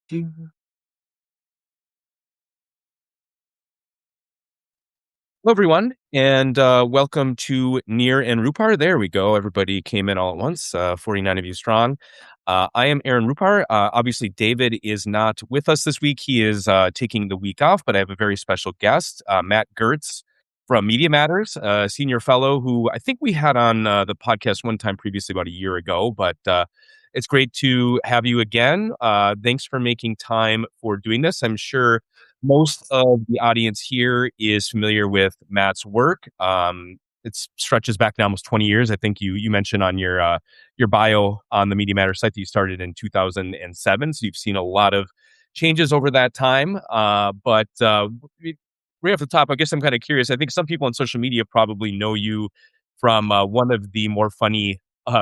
Do- Hello, everyone, and welcome to Near and Rupar. There we go. Everybody came in all at once, 49 of you strong. I am Aaron Rupar. Obviously, David is not with us this week. He is taking the week off, but I have a very special guest, Matt Gertz from Media Matters, a senior fellow who I think we had on the podcast one time previously, about a year ago, but it's great to have you again. Thanks for making time for doing this. I'm sure most of the audience here is familiar with Matt's work. It stretches back now almost 20 years. I think you mentioned on your bio on the Media Matters site that you started in 2007. So you've seen a lot of changes over that time. But right off the top, I guess I'm kind of curious. I think some people on social media probably know you from one of the more funny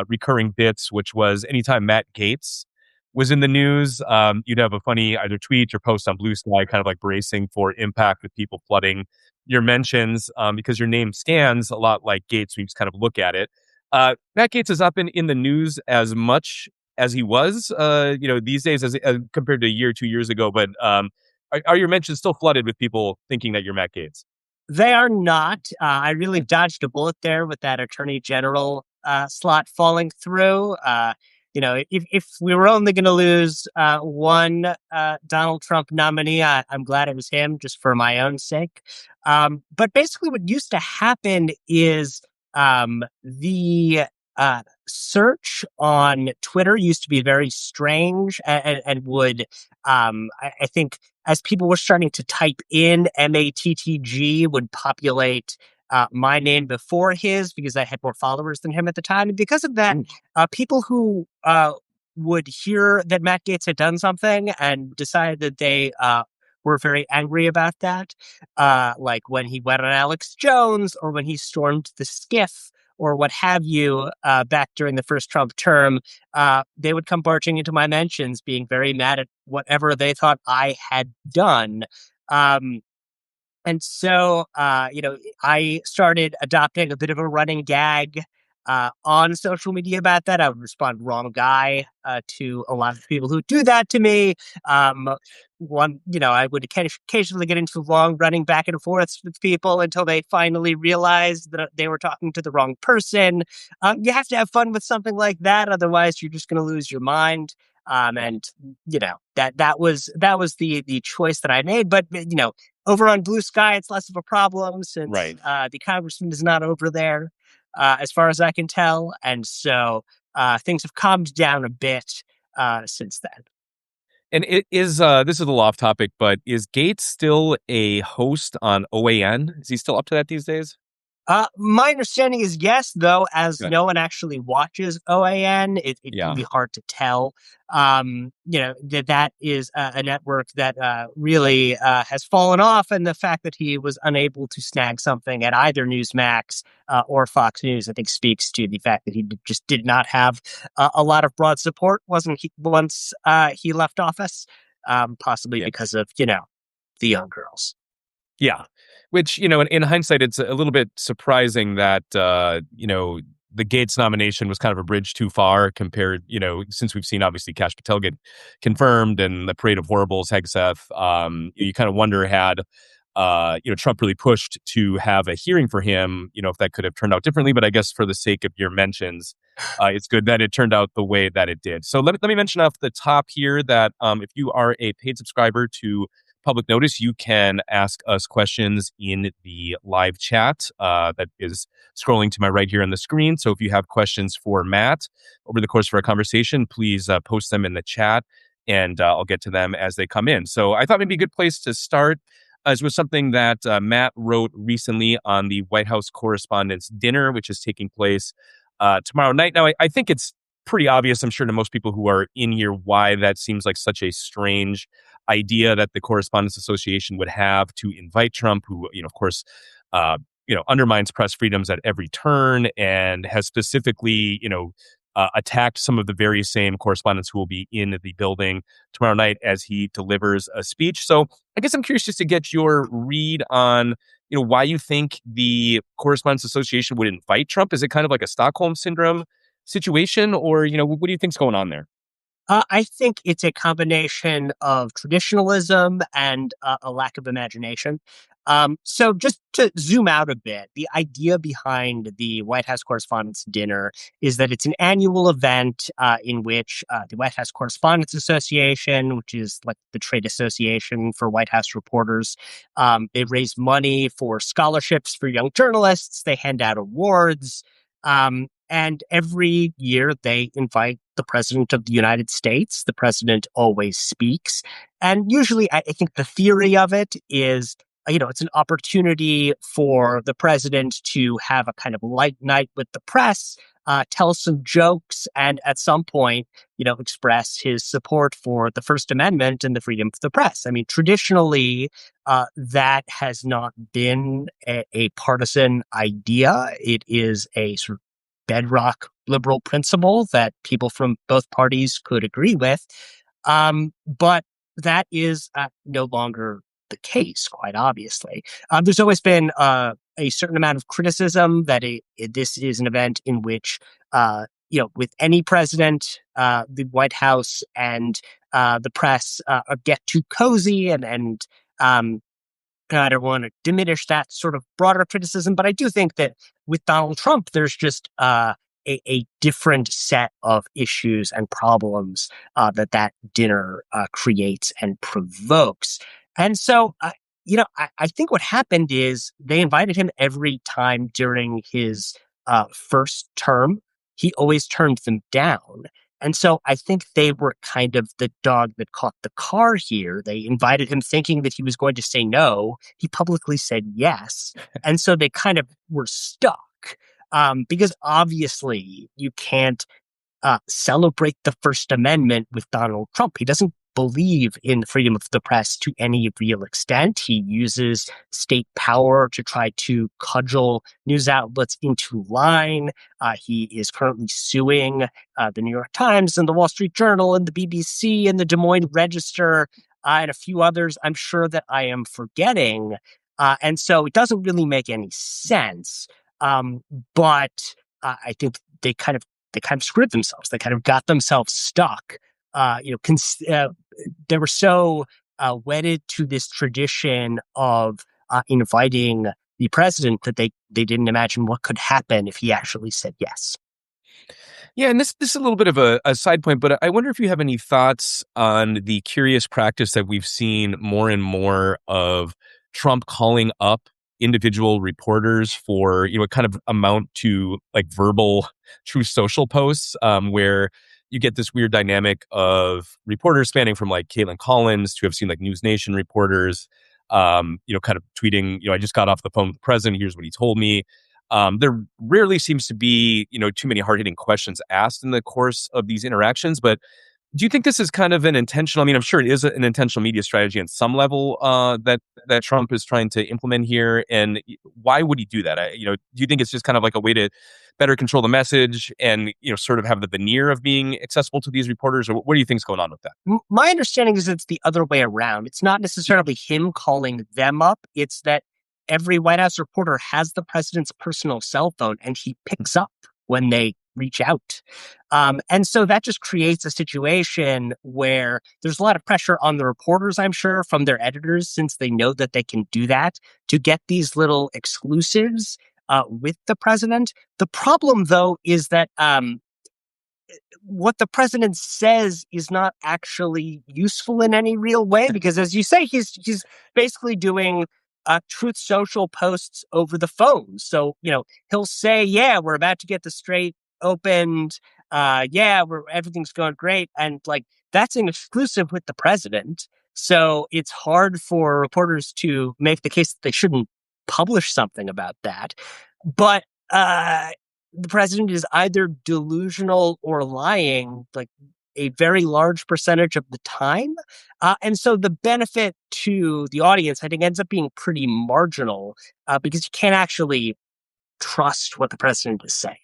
recurring bits, which was anytime Matt Gates was in the news, you'd have a funny either tweet or post on Blue Sky, kind of like bracing for impact with people flooding your mentions, because your name scans a lot like Gates when you just kind of look at it. Matt Gates has not been in the news as much as he was, these days as compared to a year, 2 years ago. But are your mentions still flooded with people thinking that you're Matt Gates? They are not. I really dodged a bullet there with that attorney general slot falling through. If we were only going to lose one Donald Trump nominee, I'm glad it was him, just for my own sake. But basically, what used to happen is the search on Twitter used to be very strange and would, I think, as people were starting to type in MATTG, would populate my name before his because I had more followers than him at the time. And because of that, people who would hear that Matt Gaetz had done something and decided that they were very angry about that, like when he went on Alex Jones or when he stormed the skiff or what have you, back during the first Trump term, they would come barging into my mentions, being very mad at whatever they thought I had done. Um, and so, I started adopting a bit of a running gag on social media about that. I would respond wrong guy to a lot of people who do that to me. Um, I would occasionally get into long running back and forths with people until they finally realized that they were talking to the wrong person. You have to have fun with something like that, otherwise you're just going to lose your mind. And that was the choice that I made. But over on Blue Sky, it's less of a problem since Right. the congressman is not over there, as far as I can tell. And so things have calmed down a bit since then. And it is this is a little off topic, but is Gates still a host on OAN? Is he still up to that these days? My understanding is yes, though, as Good. no one actually watches OAN, it can Yeah. be hard to tell. That is a network that really has fallen off, and the fact that he was unable to snag something at either Newsmax or Fox News, I think, speaks to the fact that he just did not have a lot of broad support. Wasn't he once he left office? Possibly Yeah. because of the young girls. Yeah. Which, in hindsight, it's a little bit surprising that, the Gates nomination was kind of a bridge too far compared, since we've seen obviously Kash Patel get confirmed and the Parade of Horribles, Hegseth. You kind of wonder had, Trump really pushed to have a hearing for him, if that could have turned out differently. But I guess for the sake of your mentions, it's good that it turned out the way that it did. So let me mention off the top here that if you are a paid subscriber to Public Notice, you can ask us questions in the live chat that is scrolling to my right here on the screen. So if you have questions for Matt over the course of our conversation, please post them in the chat and I'll get to them as they come in. So I thought maybe a good place to start as was something that Matt wrote recently on the White House Correspondents' Dinner, which is taking place tomorrow night. Now, I think it's pretty obvious, I'm sure, to most people who are in here why that seems like such a strange idea that the Correspondents Association would have to invite Trump, who, of course, undermines press freedoms at every turn and has specifically, attacked some of the very same correspondents who will be in the building tomorrow night as he delivers a speech. So I guess I'm curious just to get your read on, why you think the Correspondents Association would invite Trump. Is it kind of like a Stockholm syndrome situation, or what do you think's going on there? I think it's a combination of traditionalism and a lack of imagination. So, just to zoom out a bit, the idea behind the White House Correspondents' Dinner is that it's an annual event in which the White House Correspondents Association, which is like the trade association for White House reporters, they raise money for scholarships for young journalists. They hand out awards. And every year they invite the president of the United States. The president always speaks. And usually, I think the theory of it is, it's an opportunity for the president to have a kind of light night with the press, tell some jokes, and at some point, express his support for the First Amendment and the freedom of the press. I mean, traditionally, that has not been a partisan idea. It is a sort of bedrock liberal principle that people from both parties could agree with. But that is no longer the case, quite obviously. There's always been a certain amount of criticism that this is an event in which, with any president, the White House and the press get too cozy and I don't want to diminish that sort of broader criticism, but I do think that with Donald Trump, there's just a different set of issues and problems that dinner creates and provokes. And so, I think what happened is they invited him every time during his first term. He always turned them down. And so I think they were kind of the dog that caught the car here. They invited him thinking that he was going to say no. He publicly said yes. And so they kind of were stuck because obviously you can't celebrate the First Amendment with Donald Trump. He doesn't believe in the freedom of the press to any real extent. He uses state power to try to cudgel news outlets into line. He is currently suing the New York Times and the Wall Street Journal and the BBC and the Des Moines Register and a few others I'm sure that I am forgetting. And so it doesn't really make any sense. But I think they kind of screwed themselves. They kind of got themselves stuck. They were so wedded to this tradition of inviting the president that they didn't imagine what could happen if he actually said yes. Yeah, and this is a little bit of a side point, but I wonder if you have any thoughts on the curious practice that we've seen more and more of Trump calling up individual reporters for, kind of amount to like verbal Truth Social posts, where you get this weird dynamic of reporters spanning from like Caitlin Collins to have seen like News Nation reporters, kind of tweeting, I just got off the phone with the president. Here's what he told me. There rarely seems to be, too many hard-hitting questions asked in the course of these interactions. But do you think this is kind of an intentional? I mean, I'm sure it is an intentional media strategy on some level that Trump is trying to implement here. And why would he do that? Do you think it's just kind of like a way to better control the message and sort of have the veneer of being accessible to these reporters? Or what do you think's going on with that? My understanding is it's the other way around. It's not necessarily him calling them up. It's that every White House reporter has the president's personal cell phone and he picks up when they reach out. And so that just creates a situation where there's a lot of pressure on the reporters, I'm sure, from their editors, since they know that they can do that, to get these little exclusives with the president. The problem, though, is that what the president says is not actually useful in any real way, because as you say, he's basically doing Truth Social posts over the phone. So, he'll say, yeah, we're about to get the strait opened. Yeah, everything's going great. And like, that's an exclusive with the president. So it's hard for reporters to make the case that they shouldn't publish something about that. But, the president is either delusional or lying, like a very large percentage of the time. And so the benefit to the audience, I think, ends up being pretty marginal because you can't actually trust what the president is saying.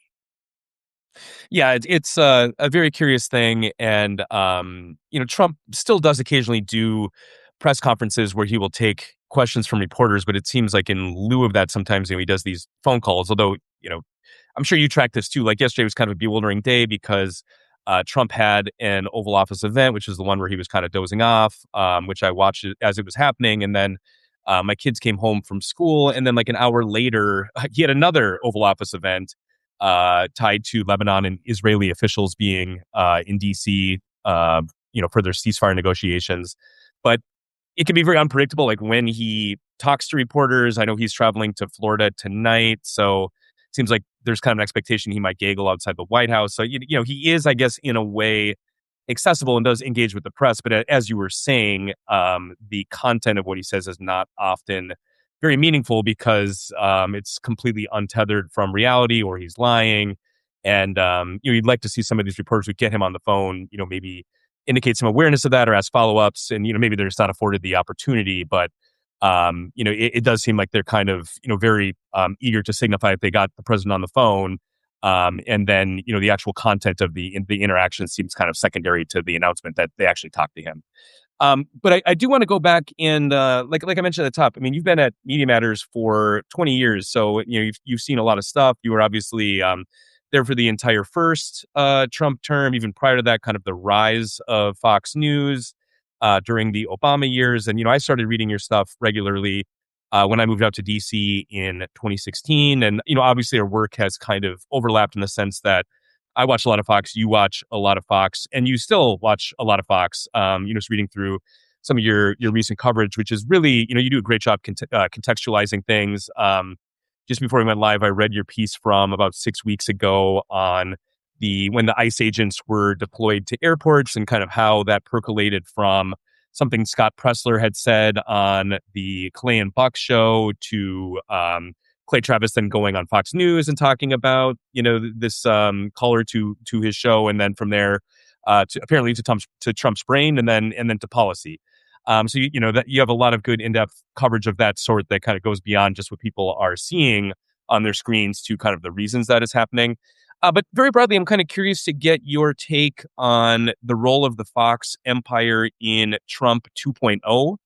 Yeah, it's a very curious thing, and Trump still does occasionally do press conferences where he will take questions from reporters, but it seems like in lieu of that, sometimes he does these phone calls. Although I'm sure you track this too. Like yesterday was kind of a bewildering day because Trump had an Oval Office event, which is the one where he was kind of dozing off, which I watched it as it was happening. And then my kids came home from school. And then, like an hour later, he had another Oval Office event tied to Lebanon and Israeli officials being in D.C., for their ceasefire negotiations. But it can be very unpredictable, like when he talks to reporters. I know he's traveling to Florida tonight, so it seems like there's kind of an expectation he might gaggle outside the White House. So, he is, I guess, in a way accessible and does engage with the press. But as you were saying, the content of what he says is not often very meaningful because it's completely untethered from reality, or he's lying. And you'd like to see some of these reporters who get him on the phone, maybe indicate some awareness of that or ask follow-ups. And maybe they're just not afforded the opportunity. But it does seem like they're kind of very eager to signify that they got the president on the phone. And then, the actual content of the interaction seems kind of secondary to the announcement that they actually talked to him. But I do want to go back and, like I mentioned at the top, I mean, you've been at Media Matters for 20 years. So, you've seen a lot of stuff. You were obviously there for the entire first Trump term, even prior to that, kind of the rise of Fox News during the Obama years. And, I started reading your stuff regularly when I moved out to DC in 2016. And, obviously our work has kind of overlapped in the sense that I watch a lot of Fox, you watch a lot of Fox, and you still watch a lot of Fox. Just reading through some of your recent coverage, which is really, you do a great job contextualizing things. Just before we went live, I read your piece from about 6 weeks ago on when the ICE agents were deployed to airports and kind of how that percolated from something Scott Pressler had said on the Clay and Buck show to Clay Travis then going on Fox News and talking about, this caller to his show. And then from there, apparently to Trump's brain and then to policy. So, that you have a lot of good in-depth coverage of that sort that kind of goes beyond just what people are seeing on their screens to kind of the reasons that is happening. But very broadly, I'm kind of curious to get your take on the role of the Fox empire in Trump 2.0,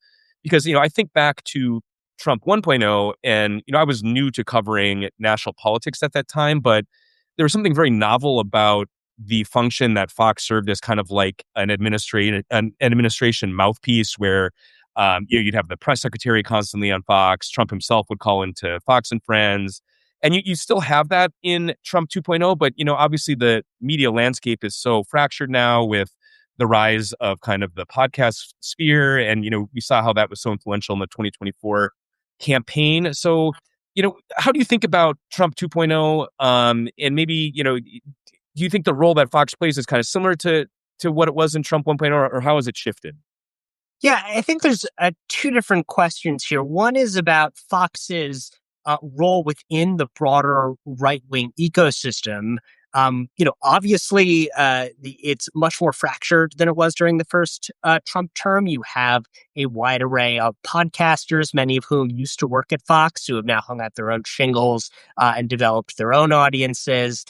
because, I think back to Trump 1.0, and, I was new to covering national politics at that time, but there was something very novel about the function that Fox served as kind of like an administration mouthpiece where, you'd have the press secretary constantly on Fox. Trump himself would call into Fox and Friends. And you still have that in Trump 2.0, but, obviously the media landscape is so fractured now with the rise of kind of the podcast sphere. And, we saw how that was so influential in the 2024 campaign. So, how do you think about Trump 2.0? And maybe, do you think the role that Fox plays is kind of similar to what it was in Trump 1.0, or how has it shifted? Yeah, I think there's two different questions here. One is about Fox's role within the broader right-wing ecosystem. Obviously, it's much more fractured than it was during the first Trump term. You have a wide array of podcasters, many of whom used to work at Fox, who have now hung out their own shingles and developed their own audiences.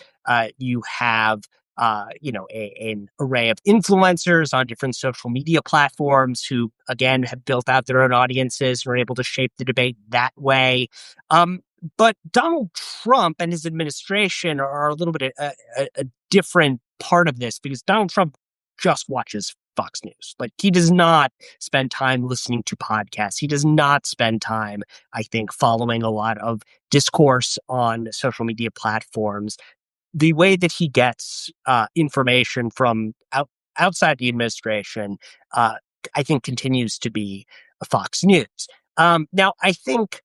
You have an array of influencers on different social media platforms who, again, have built out their own audiences and are able to shape the debate that way. But Donald Trump and his administration are a little bit a different part of this, because Donald Trump just watches Fox News. Like, he does not spend time listening to podcasts. He does not spend time, I think, following a lot of discourse on social media platforms. The way that he gets information from outside the administration, I think, continues to be Fox News. Now, I think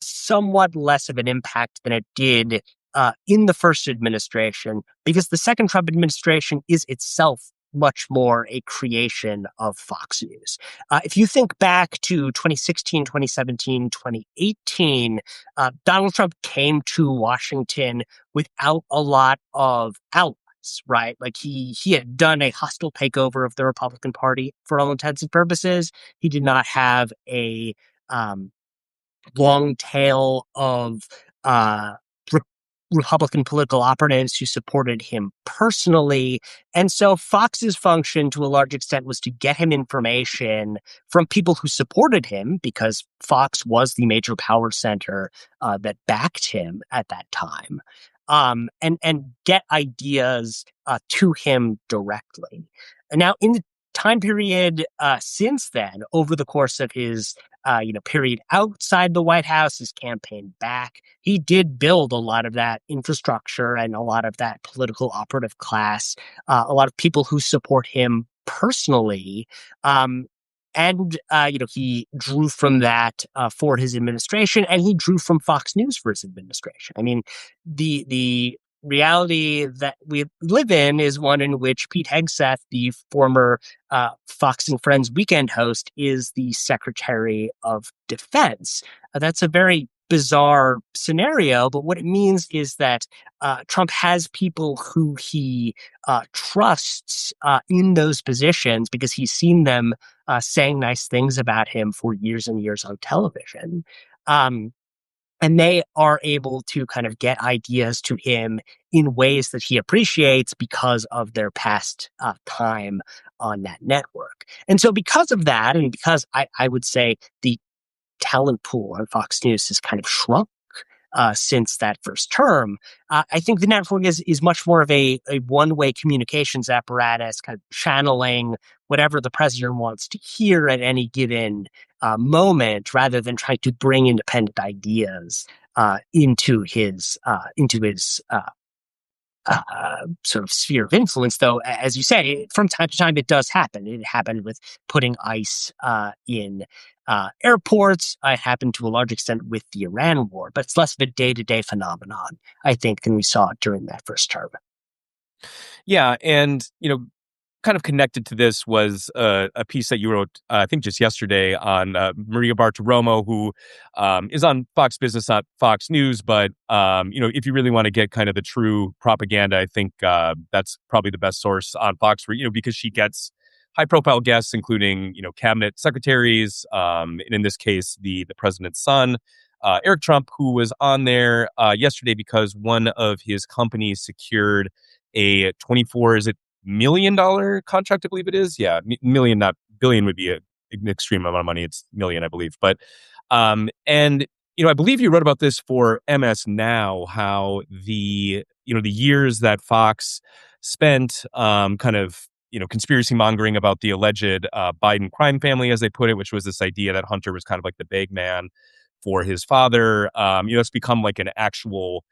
somewhat less of an impact than it did in the first administration, because the second Trump administration is itself much more a creation of Fox News. If you think back to 2016, 2017, 2018, Donald Trump came to Washington without a lot of outlets, right? Like, he had done a hostile takeover of the Republican Party for all intents and purposes. He did not have a long tail of uh, re- Republican political operatives who supported him personally. And so Fox's function, to a large extent, was to get him information from people who supported him, because Fox was the major power center that backed him at that time. and get ideas to him directly. And now, in the time period since then, over the course of his period outside the White House, his campaign back, he did build a lot of that infrastructure and a lot of that political operative class, a lot of people who support him personally. Um, he drew from that for his administration, and he drew from Fox News for his administration. I mean, the reality that we live in is one in which Pete Hegseth, the former Fox and Friends weekend host, is the Secretary of Defense. That's a very bizarre scenario, but what it means is that Trump has people who he trusts in those positions because he's seen them saying nice things about him for years and years on television. Um, and they are able to kind of get ideas to him in ways that he appreciates because of their past time on that network. And so, because of that, and because I would say the talent pool on Fox News has kind of shrunk since that first term, I think the network is much more of a one-way communications apparatus, kind of channeling whatever the president wants to hear at any given moment, rather than trying to bring independent ideas into his sort of sphere of influence. Though, as you say, from time to time it does happen. It happened with putting ICE in airports. It happened to a large extent with the Iran war, but it's less of a day-to-day phenomenon, I think, than we saw during that first term. Yeah, and kind of connected to this was a piece that you wrote, I think just yesterday, on Maria Bartiromo, who is on Fox Business, not Fox News. But if you really want to get kind of the true propaganda, I think that's probably the best source on Fox, for because she gets high-profile guests, including cabinet secretaries, and in this case, the president's son. Eric Trump, who was on there yesterday because one of his companies secured a 24, is it $1 million contract, I believe it is. Yeah, million, not billion would be an extreme amount of money. It's million, I believe. But and I believe you wrote about this for MS Now, how the years that Fox spent kind of conspiracy mongering about the alleged Biden crime family, as they put it, which was this idea that Hunter was kind of like the bag man for his father. It's become like an actual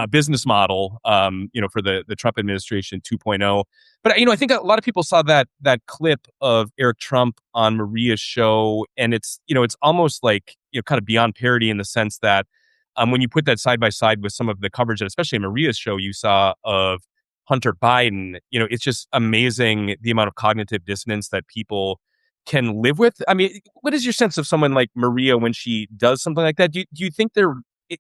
business model, for the Trump administration 2.0. But I think a lot of people saw that clip of Eric Trump on Maria's show, and it's almost like kind of beyond parody, in the sense that when you put that side by side with some of the coverage, and especially Maria's show, you saw of Hunter Biden, it's just amazing the amount of cognitive dissonance that people can live with. I mean, what is your sense of someone like Maria when she does something like that? Do you think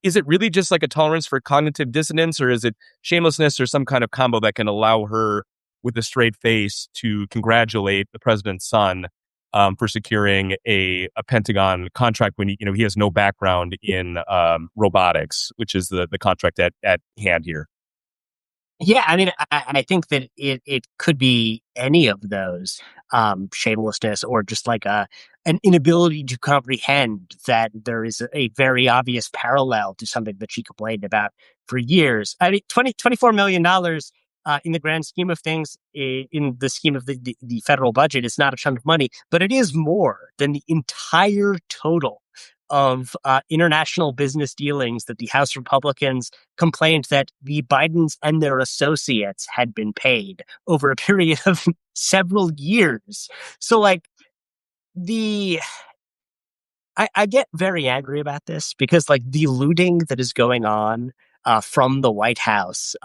is it really just like a tolerance for cognitive dissonance, or is it shamelessness, or some kind of combo that can allow her, with a straight face, to congratulate the president's son for securing a Pentagon contract when he has no background in robotics, which is the contract at hand here? Yeah, I mean, I think that it could be any of those, shamelessness, or just like an inability to comprehend that there is a very obvious parallel to something that she complained about for years. I mean, $24 million in the grand scheme of things, in the scheme of the federal budget, is not a chunk of money, but it is more than the entire total of international business dealings that the House Republicans complained that the Bidens and their associates had been paid over a period of several years. So, like, the I get very angry about this because, like, the looting that is going on from the White House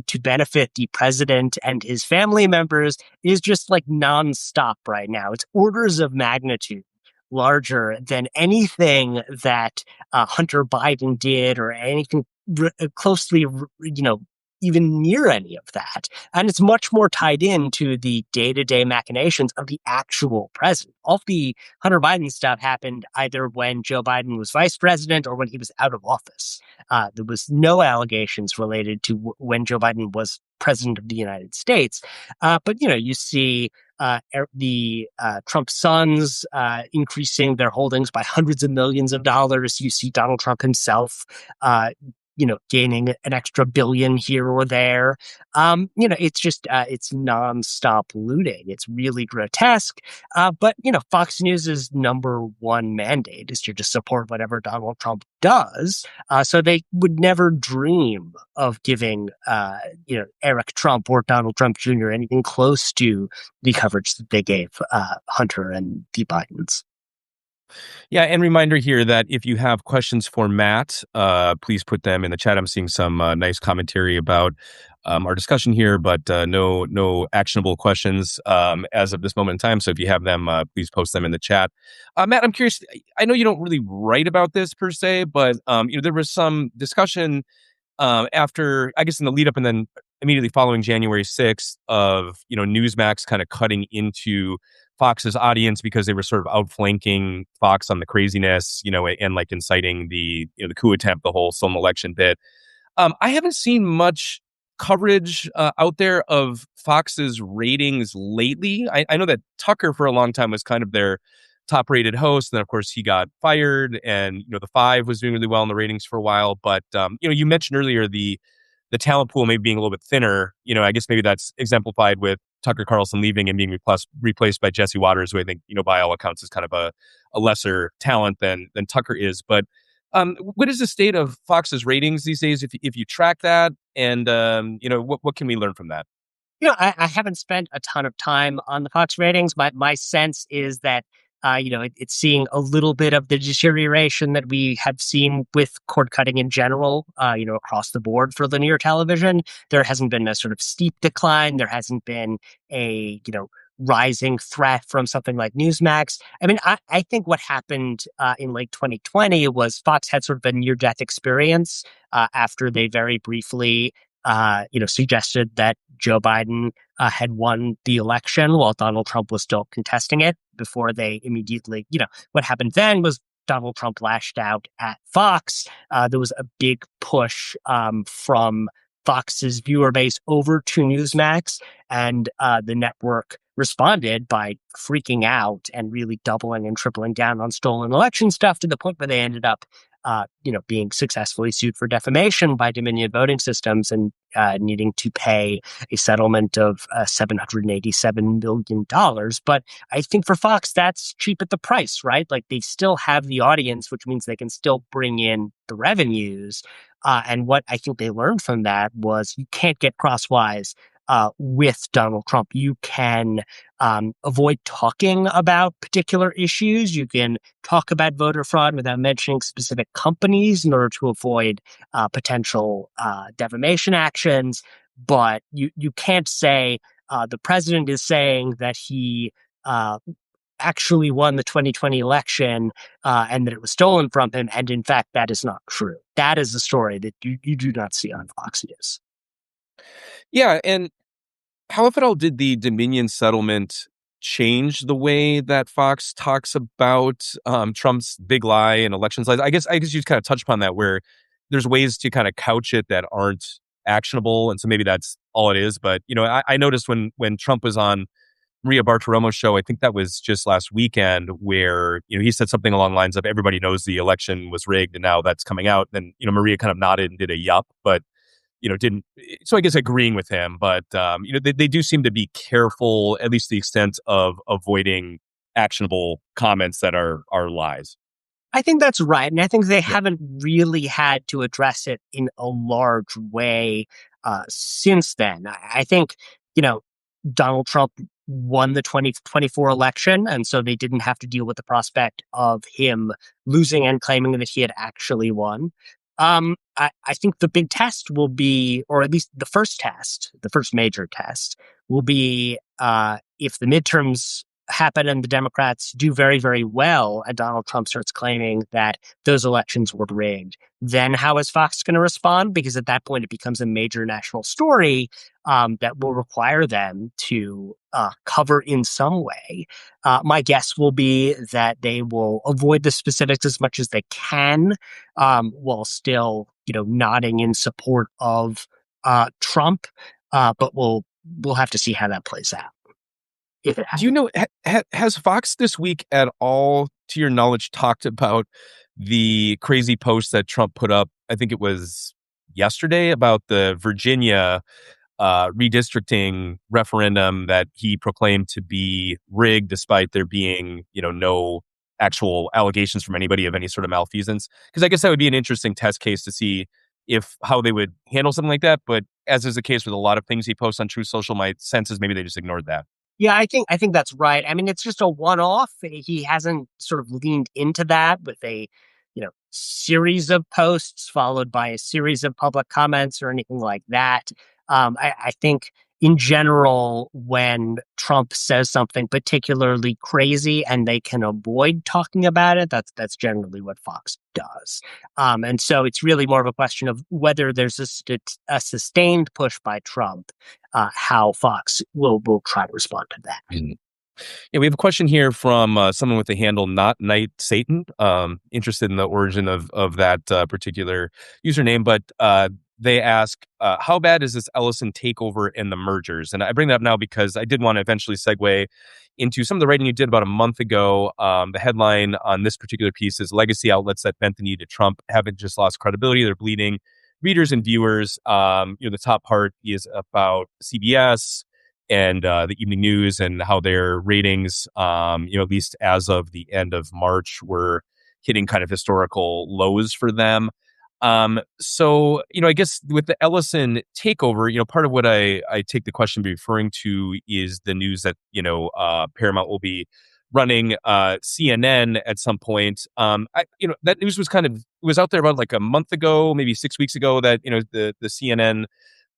to benefit the president and his family members is just like nonstop right now. It's orders of magnitude larger than anything that Hunter Biden did, or anything closely, even near any of that. And it's much more tied into the day-to-day machinations of the actual president. All the Hunter Biden stuff happened either when Joe Biden was vice president or when he was out of office. There was no allegations related to when Joe Biden was president of the United States. But you see the Trump sons increasing their holdings by hundreds of millions of dollars. You see Donald Trump himself gaining an extra billion here or there. It's just it's nonstop looting. It's really grotesque. But Fox News's number one mandate is to just support whatever Donald Trump does. So they would never dream of giving Eric Trump or Donald Trump Jr. anything close to the coverage that they gave Hunter and the Bidens. Yeah, and reminder here that if you have questions for Matt, please put them in the chat. I'm seeing some nice commentary about our discussion here, but no actionable questions as of this moment in time. So if you have them, please post them in the chat. Matt, I'm curious. I know you don't really write about this per se, but there was some discussion after, I guess, in the lead up and then immediately following January 6th of, Newsmax kind of cutting into Fox's audience because they were sort of outflanking Fox on the craziness, and like inciting the coup attempt, the whole stolen election bit. I haven't seen much coverage out there of Fox's ratings lately. I know that Tucker for a long time was kind of their top rated host. And then, of course, he got fired and, the Five was doing really well in the ratings for a while. But, you mentioned earlier the talent pool maybe being a little bit thinner. I guess maybe that's exemplified with Tucker Carlson leaving and being replaced by Jesse Waters, who I think, by all accounts is kind of a lesser talent than Tucker is. But what is the state of Fox's ratings these days, if you track that? And, what can we learn from that? I haven't spent a ton of time on the Fox ratings. My sense is that, it's seeing a little bit of the deterioration that we have seen with cord cutting in general, across the board for linear television. There hasn't been a sort of steep decline. There hasn't been a, rising threat from something like Newsmax. I mean, I think what happened in late 2020 was Fox had sort of a near-death experience after they very briefly suggested that Joe Biden had won the election while Donald Trump was still contesting it before they immediately, what happened then was Donald Trump lashed out at Fox. There was a big push from Fox's viewer base over to Newsmax, and the network responded by freaking out and really doubling and tripling down on stolen election stuff to the point where they ended up being successfully sued for defamation by Dominion Voting Systems and needing to pay a settlement of $787 million. But I think for Fox, that's cheap at the price, right? Like they still have the audience, which means they can still bring in the revenues. And what I think they learned from that was you can't get crosswise with Donald Trump. You can avoid talking about particular issues. You can talk about voter fraud without mentioning specific companies in order to avoid potential defamation actions. But you can't say the president is saying that he actually won the 2020 election and that it was stolen from him. And in fact, that is not true. That is a story that you do not see on Fox News. Yeah, and how, if at all, did the Dominion settlement change the way that Fox talks about Trump's big lie and election lies? I guess you just kind of touched upon that, where there's ways to kind of couch it that aren't actionable, and so maybe that's all it is. But I noticed when Trump was on Maria Bartiromo's show, I think that was just last weekend, where he said something along the lines of everybody knows the election was rigged, and now that's coming out. Then Maria kind of nodded and did a yup, but didn't. So I guess agreeing with him, but they do seem to be careful, at least to the extent of avoiding actionable comments that are lies. I think that's right. And I think they haven't really had to address it in a large way since then. I think, Donald Trump won the 2024 election, and so they didn't have to deal with the prospect of him losing and claiming that he had actually won. I think the big test will be, or at least the first major test will be if the midterms happen and the Democrats do very, very well and Donald Trump starts claiming that those elections were rigged, then how is Fox going to respond? Because at that point, it becomes a major national story that will require them to cover in some way. My guess will be that they will avoid the specifics as much as they can, while still, nodding in support of Trump. But we'll have to see how that plays out. Do you know, has Fox this week at all, to your knowledge, talked about the crazy post that Trump put up? I think it was yesterday about the Virginia redistricting referendum that he proclaimed to be rigged, despite there being, no actual allegations from anybody of any sort of malfeasance. Because I guess that would be an interesting test case to see if how they would handle something like that. But as is the case with a lot of things he posts on True Social, my sense is maybe they just ignored that. Yeah, I think that's right. I mean, it's just a one-off. He hasn't sort of leaned into that with a, series of posts followed by a series of public comments or anything like that. I think in general, when Trump says something particularly crazy and they can avoid talking about it, that's generally what Fox does. And so it's really more of a question of whether there's a sustained push by Trump, how Fox will try to respond to that. Mhm. Yeah, we have a question here from someone with the handle Not Night Satan. Interested in the origin of that particular username, but they ask, "How bad is this Ellison takeover and the mergers?" And I bring that up now because I did want to eventually segue into some of the writing you did about a month ago. The headline on this particular piece is "Legacy outlets that bent the knee to Trump haven't just lost credibility; they're bleeding readers and viewers." The top part is about CBS and the evening news and how their ratings, at least as of the end of March, were hitting kind of historical lows for them. I guess with the Ellison takeover, part of what I take the question to be referring to is the news that, Paramount will be running CNN at some point. That news was it was out there about like a month ago, maybe 6 weeks ago that, the CNN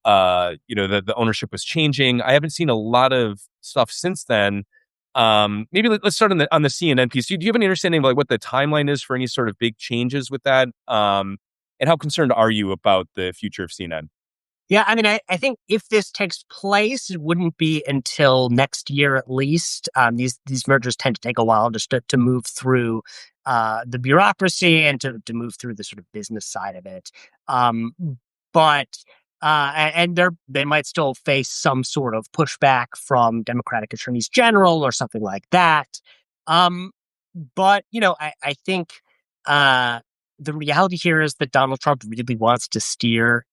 the ownership was changing. I haven't seen a lot of stuff since then. Maybe let's start on the CNN piece. Do you have any understanding of like what the timeline is for any sort of big changes with that? And how concerned are you about the future of CNN? Yeah, I mean, I think if this takes place, it wouldn't be until next year at least. These mergers tend to take a while just to move through the bureaucracy and to move through the sort of business side of it. Um, but they might still face some sort of pushback from Democratic attorneys general or something like that. Um, but I think uh, the reality here is that Donald Trump really wants to steer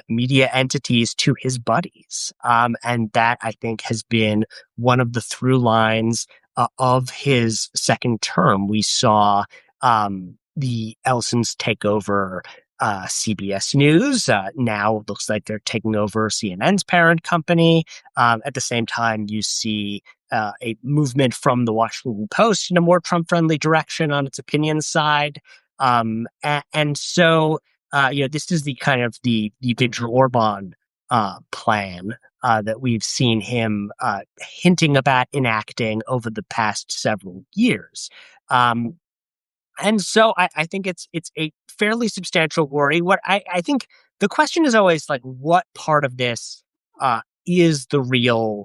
media entities to his buddies. And that I think has been one of the through lines of his second term. We saw the Ellisons take over CBS News. Now it looks like they're taking over CNN's parent company. At the same time, you see a movement from the Washington Post in a more Trump friendly direction on its opinion side. And so this is the kind of the Viktor Orban plan that we've seen him hinting about enacting over the past several years. Um, and so I think it's a fairly substantial worry. What I think the question is always like, what part of this is the real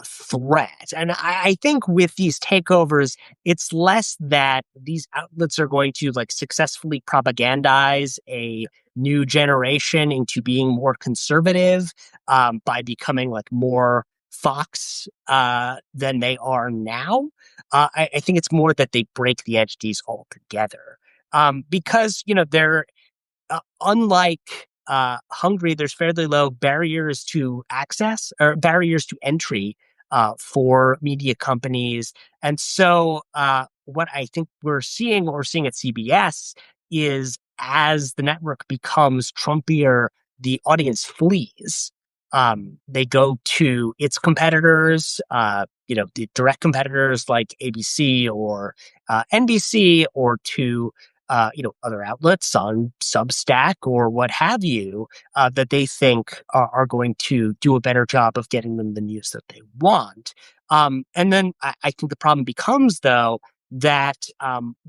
threat? And I think with these takeovers, it's less that these outlets are going to like successfully propagandize a new generation into being more conservative by becoming like more Fox than they are now. I think it's more that they break the entities altogether. Because, they're unlike Hungary, there's fairly low barriers to access or barriers to entry for media companies. And so, what I think what we're seeing at CBS is as the network becomes Trumpier, the audience flees. They go to its competitors, the direct competitors like ABC or NBC, or to other outlets on Substack or what have you, that they think are going to do a better job of getting them the news that they want. And then I think the problem becomes, though, that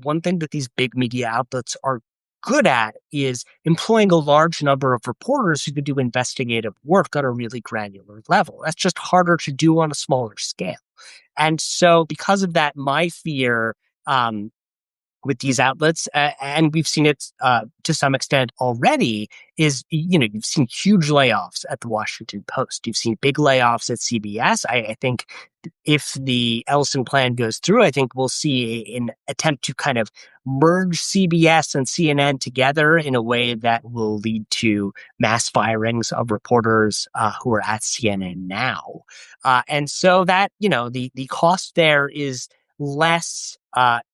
one thing that these big media outlets are good at is employing a large number of reporters who can do investigative work on a really granular level. That's just harder to do on a smaller scale. And so, because of that, my fear, um, with these outlets, and we've seen it to some extent already, is, you've seen huge layoffs at the Washington Post. You've seen big layoffs at CBS. I think if the Ellison plan goes through, I think we'll see an attempt to kind of merge CBS and CNN together in a way that will lead to mass firings of reporters who are at CNN now. And so that, the cost there is less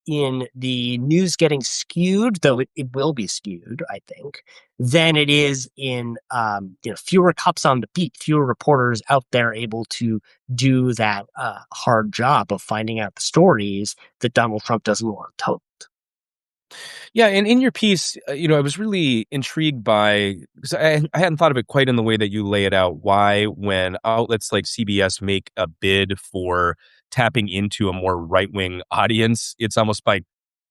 in the news getting skewed, though it will be skewed, I think, than it is in fewer cops on the beat, fewer reporters out there able to do that hard job of finding out the stories that Donald Trump doesn't want told. Yeah, and in your piece, I was really intrigued by, because I hadn't thought of it quite in the way that you lay it out. Why, when outlets like CBS make a bid for tapping into a more right wing audience, it's almost by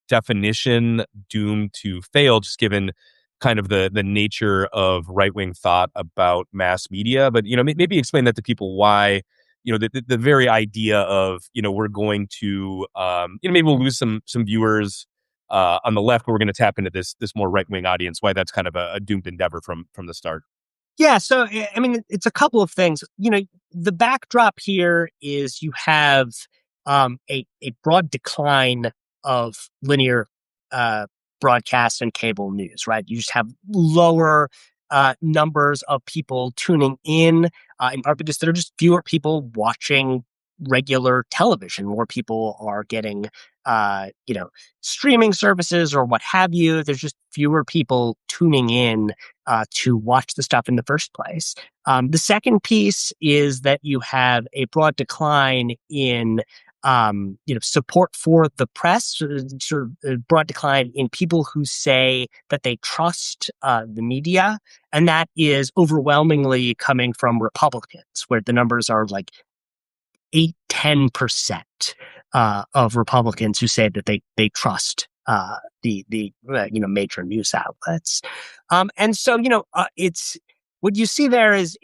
definition doomed to fail, just given kind of the nature of right wing thought about mass media. But maybe explain that to people, why the very idea of we're going to maybe we'll lose some viewers on the left, but we're going to tap into this more right wing audience. Why that's kind of a doomed endeavor from the start. Yeah, so I mean, it's a couple of things. The backdrop here is you have a broad decline of linear uh, broadcast and cable news, right? You just have lower numbers of people tuning in part because there are just fewer people watching regular television. More people are getting, streaming services or what have you. There's just fewer people tuning in to watch the stuff in the first place. The second piece is that you have a broad decline in support for the press, sort of a broad decline in people who say that they trust the media. And that is overwhelmingly coming from Republicans, where the numbers are like 8-10% of Republicans who say that they trust the major news outlets. And so, it's what you see there is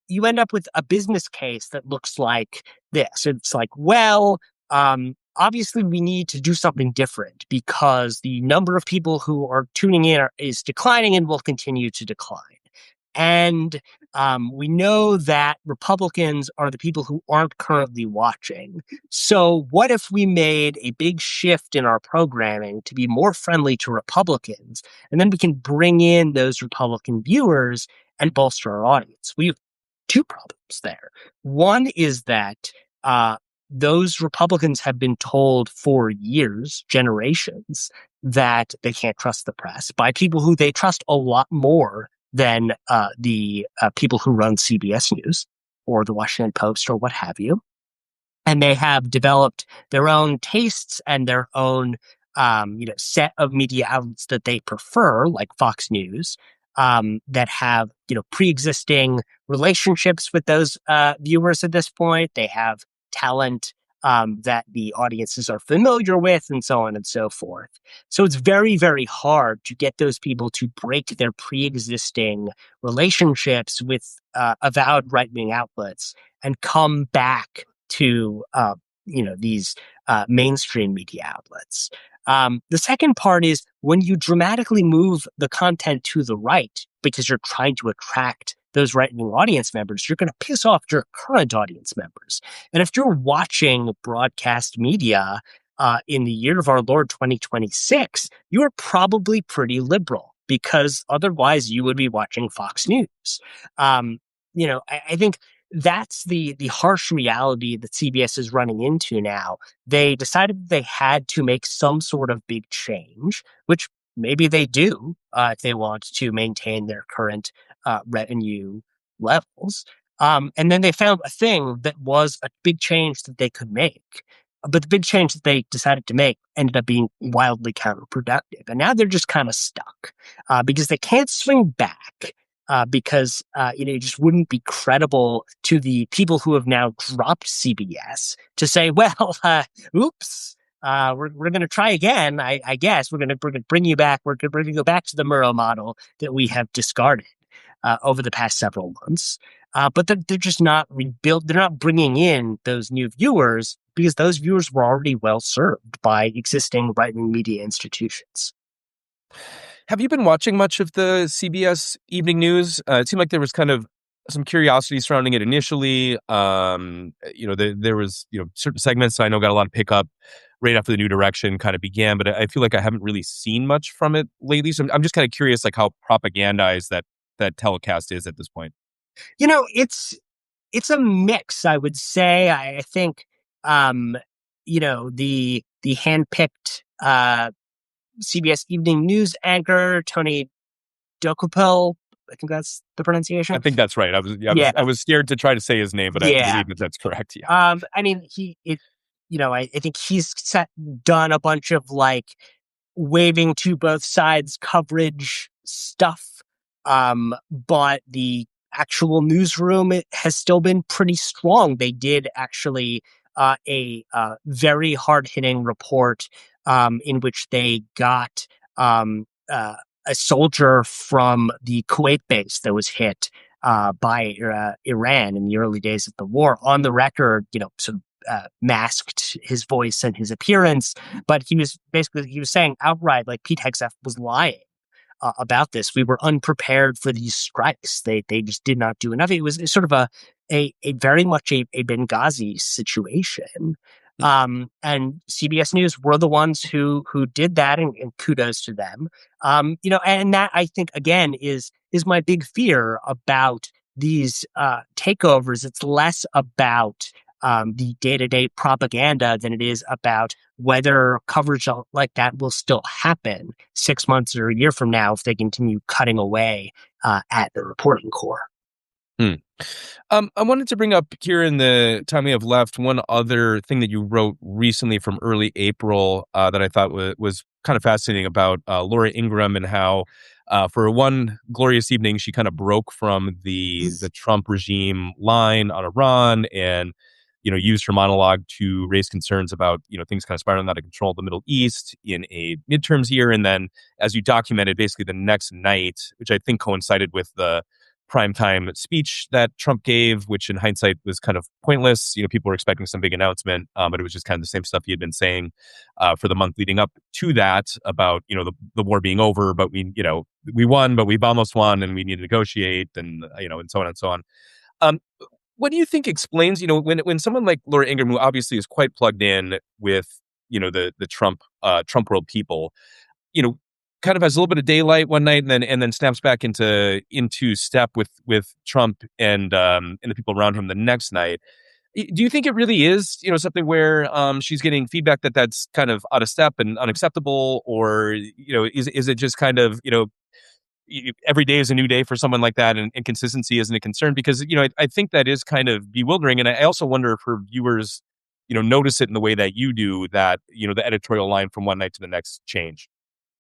you end up with a business case that looks like this. It's like, well, obviously we need to do something different because the number of people who are tuning in is declining and will continue to decline. And we know that Republicans are the people who aren't currently watching. So what if we made a big shift in our programming to be more friendly to Republicans, and then we can bring in those Republican viewers and bolster our audience? We have two problems there. One is that those Republicans have been told for years, generations, that they can't trust the press by people who they trust a lot more than the people who run CBS News or the Washington Post or what have you. And they have developed their own tastes and their own set of media outlets that they prefer, like Fox News, that have pre-existing relationships with those viewers at this point. They have talent that the audiences are familiar with, and so on and so forth. So it's very, very hard to get those people to break their pre-existing relationships with avowed right-wing outlets and come back to these mainstream media outlets. The second part is when you dramatically move the content to the right because you're trying to attract those right-wing audience members, you're going to piss off your current audience members. And if you're watching broadcast media in the year of our Lord 2026, you are probably pretty liberal, because otherwise you would be watching Fox News. I think that's the harsh reality that CBS is running into now. They decided they had to make some sort of big change, which maybe they do if they want to maintain their current revenue levels. And then they found a thing that was a big change that they could make. But the big change that they decided to make ended up being wildly counterproductive. And now they're just kind of stuck because they can't swing back. Because it just wouldn't be credible to the people who have now dropped CBS to say, well, oops, we're going to try again. I guess we're going to bring you back. We're going to go back to the Murrow model that we have discarded over the past several months. But they're just not rebuilt. They're not bringing in those new viewers because those viewers were already well served by existing right-wing media institutions. Have you been watching much of the CBS evening news? It seemed like there was kind of some curiosity surrounding it initially. There was certain segments I know got a lot of pickup right after the new direction kind of began, but I feel like I haven't really seen much from it lately. So I'm just kind of curious, like how propagandized that telecast is at this point. You know, it's a mix, I would say. I think, um, the handpicked CBS Evening News anchor Tony Dokapel, I think that's the I pronunciation. think that's right. Yeah, I was scared to try to say his name, but I yeah. believe that that's correct. Yeah. I mean, I think done a bunch of like waving to both sides coverage stuff. But the actual newsroom, it has still been pretty strong. They did actually a very hard hitting report in which they got a soldier from the Kuwait base that was hit by Iran in the early days of the war on the record, sort of masked his voice and his appearance, but he was saying outright, like, Pete Hegseth was lying about this. We were unprepared for these strikes. They just did not do enough. It was sort of a very much a Benghazi situation. And CBS News were the ones who did that, and kudos to them. And that, I think, again, is my big fear about these takeovers. It's less about the day-to-day propaganda than it is about whether coverage like that will still happen 6 months or a year from now if they continue cutting away at the reporting core. Hmm. I wanted to bring up here in the time we have left one other thing that you wrote recently from early April that I thought was kind of fascinating about Laura Ingraham and how, for one glorious evening, she kind of broke from the Trump regime line on Iran and used her monologue to raise concerns about things kind of spiraling out of control in the Middle East in a midterms year, and then as you documented, basically the next night, which I think coincided with the primetime speech that Trump gave, which in hindsight was kind of pointless. People were expecting some big announcement, but it was just kind of the same stuff he had been saying for the month leading up to that about, the war being over, but we won, but we've almost won and we need to negotiate and, and so on and so on. Um, what do you think explains, when someone like Laura Ingraham, who obviously is quite plugged in with, the Trump world people, you know, kind of has a little bit of daylight one night and then snaps back into step with Trump and the people around him the next night. Do you think it really is, something where she's getting feedback that's kind of out of step and unacceptable, or is it just kind of every day is a new day for someone like that, and consistency isn't a concern? Because I think that is kind of bewildering, and I also wonder if her viewers notice it in the way that you do, that the editorial line from one night to the next change.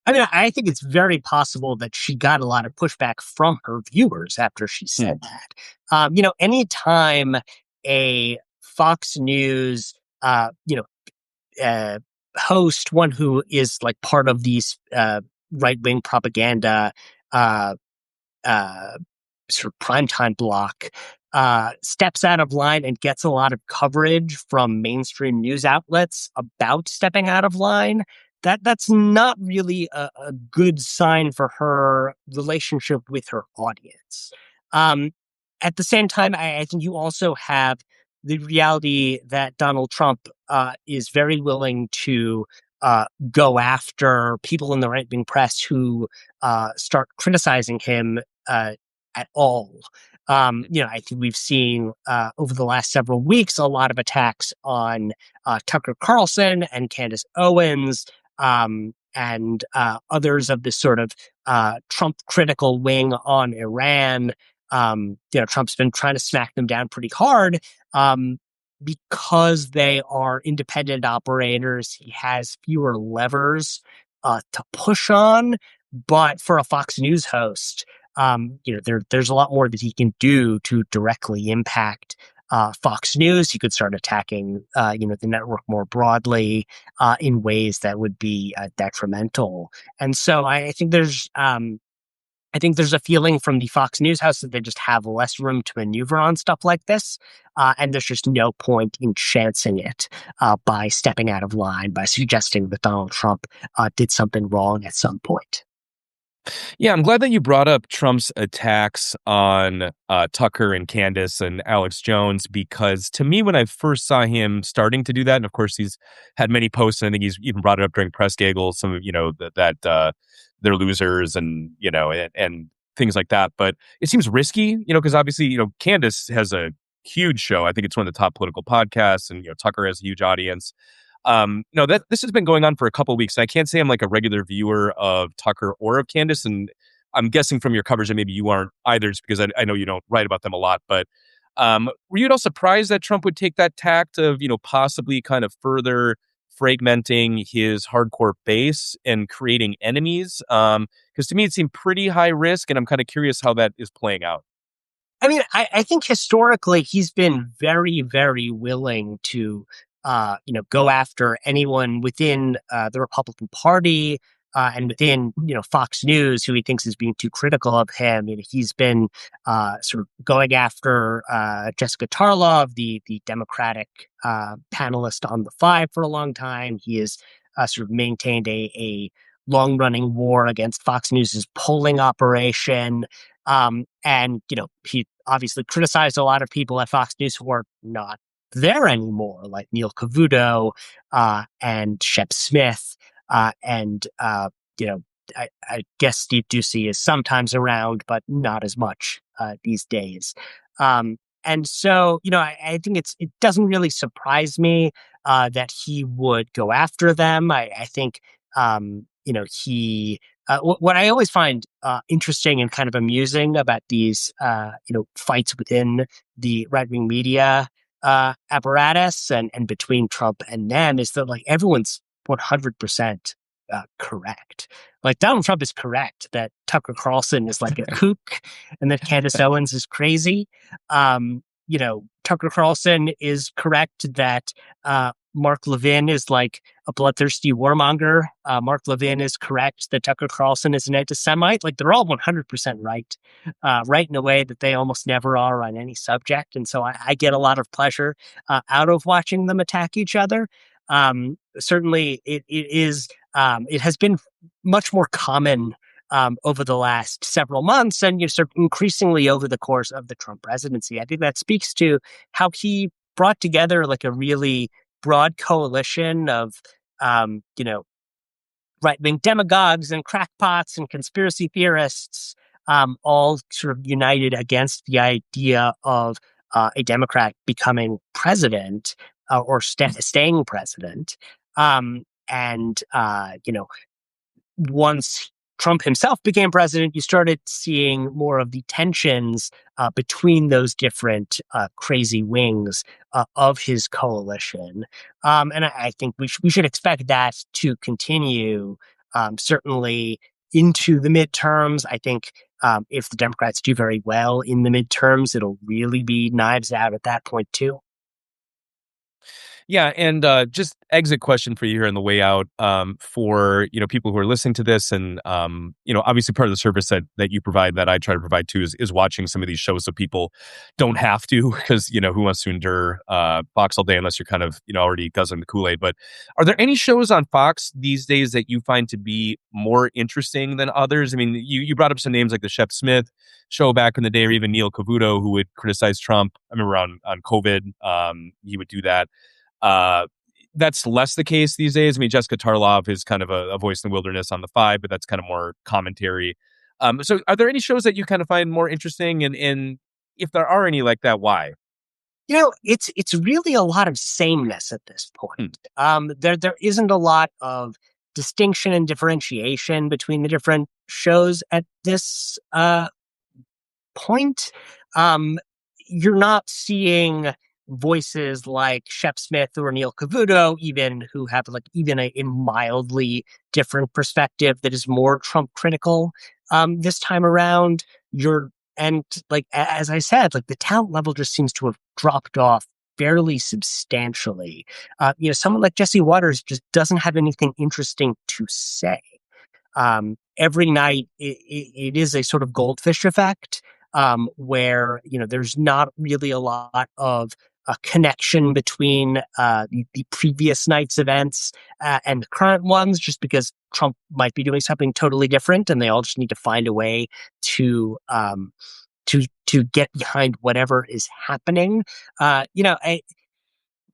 I mean, I think it's very possible that she got a lot of pushback from her viewers after she said that. Anytime a Fox News, uh, host, one who is like part of these right wing propaganda uh, uh, sort of primetime block, steps out of line and gets a lot of coverage from mainstream news outlets about stepping out of line, that's not really a good sign for her relationship with her audience. Um, at the same time, I think you also have the reality that Donald Trump is very willing to go after people in the right wing press who start criticizing him uh, at all. I think we've seen over the last several weeks a lot of attacks on Tucker Carlson and Candace Owens, and others of this sort of Trump critical wing on Iran. Trump's been trying to smack them down pretty hard because they are independent operators. He has fewer levers to push on. But for a Fox News host, there's a lot more that he can do to directly impact Fox News. He could start attacking, the network more broadly in ways that would be detrimental. And so I think there's I think there's a feeling from the Fox News house that they just have less room to maneuver on stuff like this. And there's just no point in chancing it by stepping out of line, by suggesting that Donald Trump did something wrong at some point. Yeah, I'm glad that you brought up Trump's attacks on Tucker and Candace and Alex Jones, because to me, when I first saw him starting to do that, and of course he's had many posts, and I think he's even brought it up during press gaggle, some of that they're losers and and things like that. But it seems risky, because obviously Candace has a huge show. I think it's one of the top political podcasts, and Tucker has a huge audience. No, that this has been going on for a couple of weeks. I can't say I'm like a regular viewer of Tucker or of Candace, and I'm guessing from your coverage that maybe you aren't either, just because I know you don't write about them a lot. But were you at all surprised that Trump would take that tact of possibly kind of further fragmenting his hardcore base and creating enemies? Because to me it seemed pretty high risk, and I'm kind of curious how that is playing out. I mean, I think historically he's been very, very willing to, go after anyone within the Republican Party and within, Fox News who he thinks is being too critical of him. He's been sort of going after Jessica Tarlov, the Democratic panelist on the Five, for a long time. He has sort of maintained a long-running war against Fox News's polling operation. And he obviously criticized a lot of people at Fox News who are not there anymore, like Neil Cavuto and Shep Smith, and you know, I guess Steve Ducey is sometimes around, but not as much these days. And so, I think it doesn't really surprise me that he would go after them. I think, he what I always find interesting and kind of amusing about these, fights within the right wing media apparatus and between Trump and them is that like everyone's 100% correct. Like Donald Trump is correct that Tucker Carlson is like a kook and that Candace Owens is crazy. Tucker Carlson is correct that Mark Levin is like a bloodthirsty warmonger. Mark Levin is correct that Tucker Carlson is an anti-Semite. Like they're all 100% right, right in a way that they almost never are on any subject. And so I get a lot of pleasure out of watching them attack each other. Certainly, it has been much more common over the last several months, and sort of increasingly over the course of the Trump presidency. I think that speaks to how he brought together like a really broad coalition of, right-wing demagogues and crackpots and conspiracy theorists, all sort of united against the idea of a Democrat becoming president or staying president. Once Trump himself became president, you started seeing more of the tensions between those different crazy wings of his coalition. And I think we should expect that to continue, certainly into the midterms. I think if the Democrats do very well in the midterms, it'll really be knives out at that point, too. Yeah, and just exit question for you here on the way out. For people who are listening to this, and obviously part of the service that you provide, that I try to provide too, is watching some of these shows so people don't have to, because who wants to endure Fox all day unless you're kind of already guzzling the Kool-Aid. But are there any shows on Fox these days that you find to be more interesting than others? I mean, you brought up some names like the Shep Smith show back in the day, or even Neil Cavuto, who would criticize Trump. I remember on COVID, he would do that. Uh, that's less the case these days. I mean, Jessica Tarlov is kind of a voice in the wilderness on the Five, but that's kind of more commentary. So are there any shows that you kind of find more interesting? And if there are any like that, why? It's really a lot of sameness at this Hmm. point. There isn't a lot of distinction and differentiation between the different shows at this point. Um, you're not seeing voices like Shep Smith or Neil Cavuto, even who have like even a mildly different perspective that is more Trump critical. This time around, and like as I said, like the talent level just seems to have dropped off fairly substantially. Someone like Jesse Waters just doesn't have anything interesting to say. Every night it is a sort of goldfish effect, where there's not really a lot of a connection between the previous night's events and the current ones, just because Trump might be doing something totally different, and they all just need to find a way to get behind whatever is happening.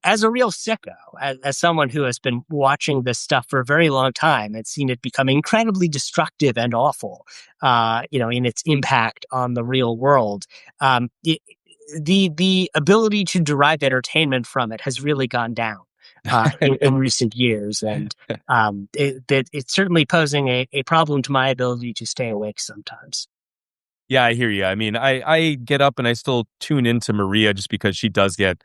As a real sicko, as someone who has been watching this stuff for a very long time and seen it become incredibly destructive and awful, in its impact on the real world, the ability to derive entertainment from it has really gone down in recent years, and it's certainly posing a problem to my ability to stay awake sometimes. Yeah, I hear you. I mean, I get up and I still tune into Maria just because she does get,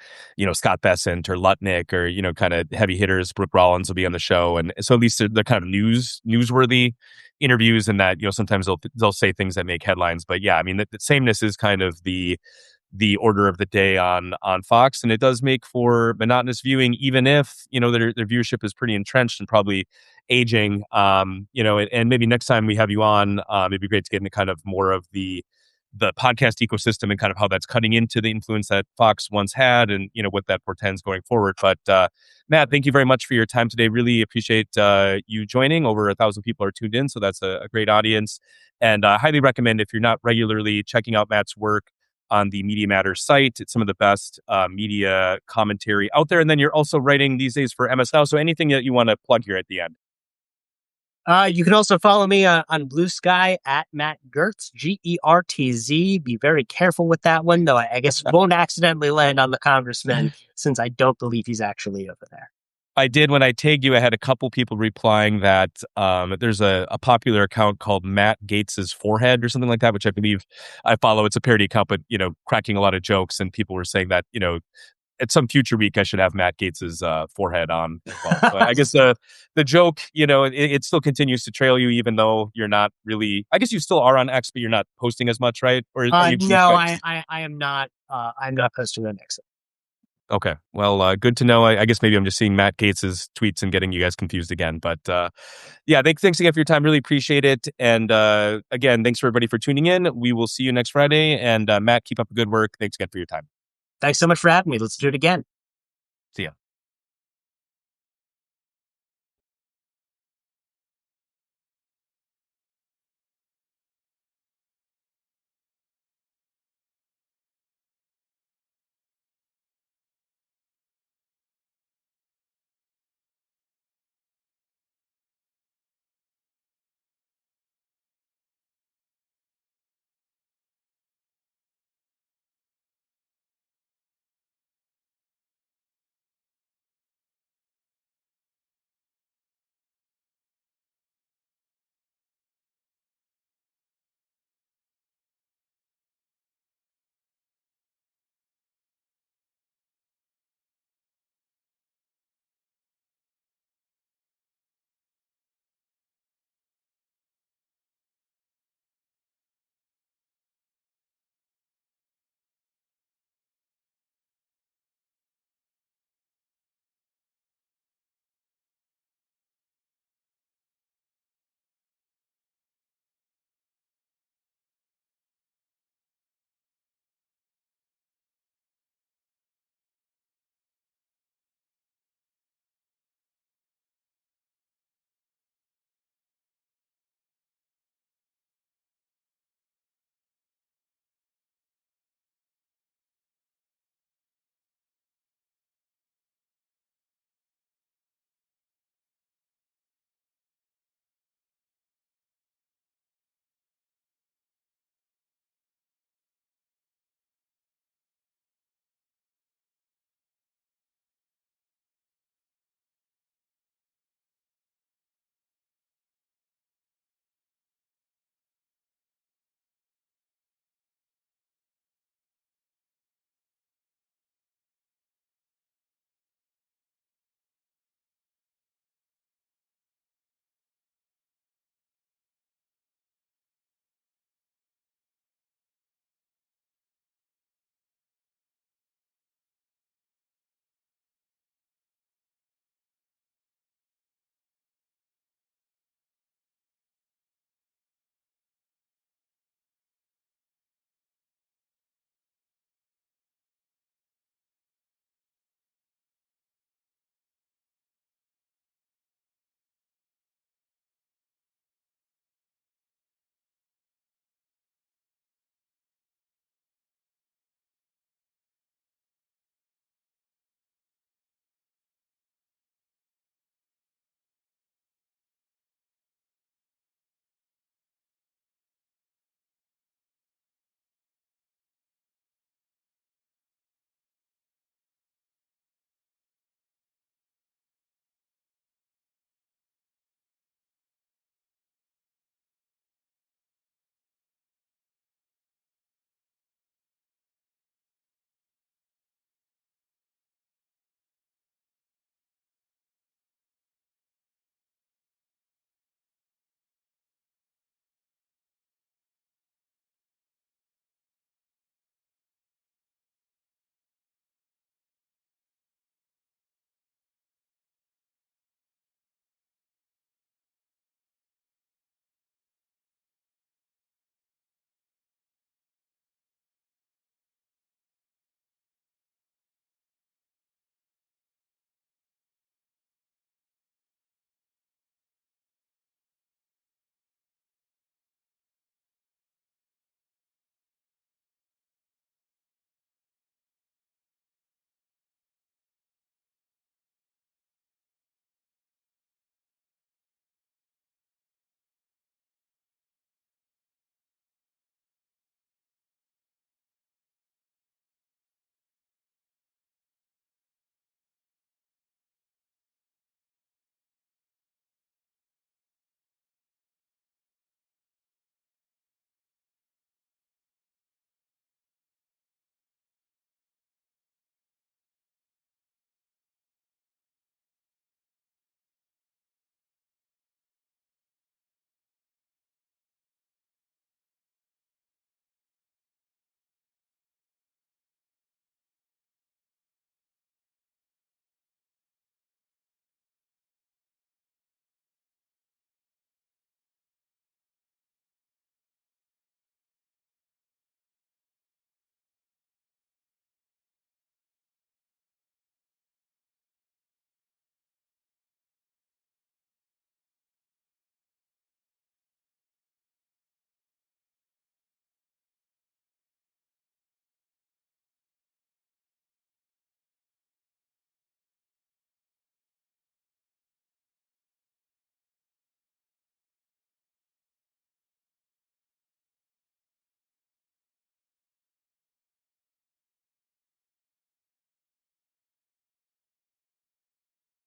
Scott Bessent or Lutnick or, kind of heavy hitters. Brooke Rollins will be on the show. And so at least they're kind of newsworthy interviews, and that, sometimes they'll say things that make headlines. But yeah, I mean, the sameness is kind of the order of the day on Fox, and it does make for monotonous viewing, even if their viewership is pretty entrenched and probably aging. And maybe next time we have you on, it'd be great to get into kind of more of the podcast ecosystem and kind of how that's cutting into the influence that Fox once had, and what that portends going forward. But Matt, thank you very much for your time today. Really appreciate you joining. Over 1,000 people are tuned in, so that's a great audience, and highly recommend, if you're not regularly checking out Matt's work on the Media Matters site. It's some of the best media commentary out there. And then you're also writing these days for MS Now. So anything that you want to plug here at the end? You can also follow me on Blue Sky at Matt Gertz, Gertz. Be very careful with that one, though. I guess it won't accidentally land on the congressman, since I don't believe he's actually over there. I did, when I tagged you, I had a couple people replying that there's a popular account called Matt Gates's Forehead or something like that, which I believe I follow. It's a parody account, but cracking a lot of jokes, and people were saying that at some future week I should have Matt Gates's forehead on as well. So I guess the joke, it still continues to trail you, even though you're not really. I guess you still are on X, but you're not posting as much, right? Or are you Blue No, Sky? I am not. I'm not posting on X. Okay. Well, good to know. I guess maybe I'm just seeing Matt Gates's tweets and getting you guys confused again. But yeah, thanks again for your time. Really appreciate it. And again, thanks for everybody for tuning in. We will see you next Friday. And Matt, keep up the good work. Thanks again for your time. Thanks so much for having me. Let's do it again. See ya.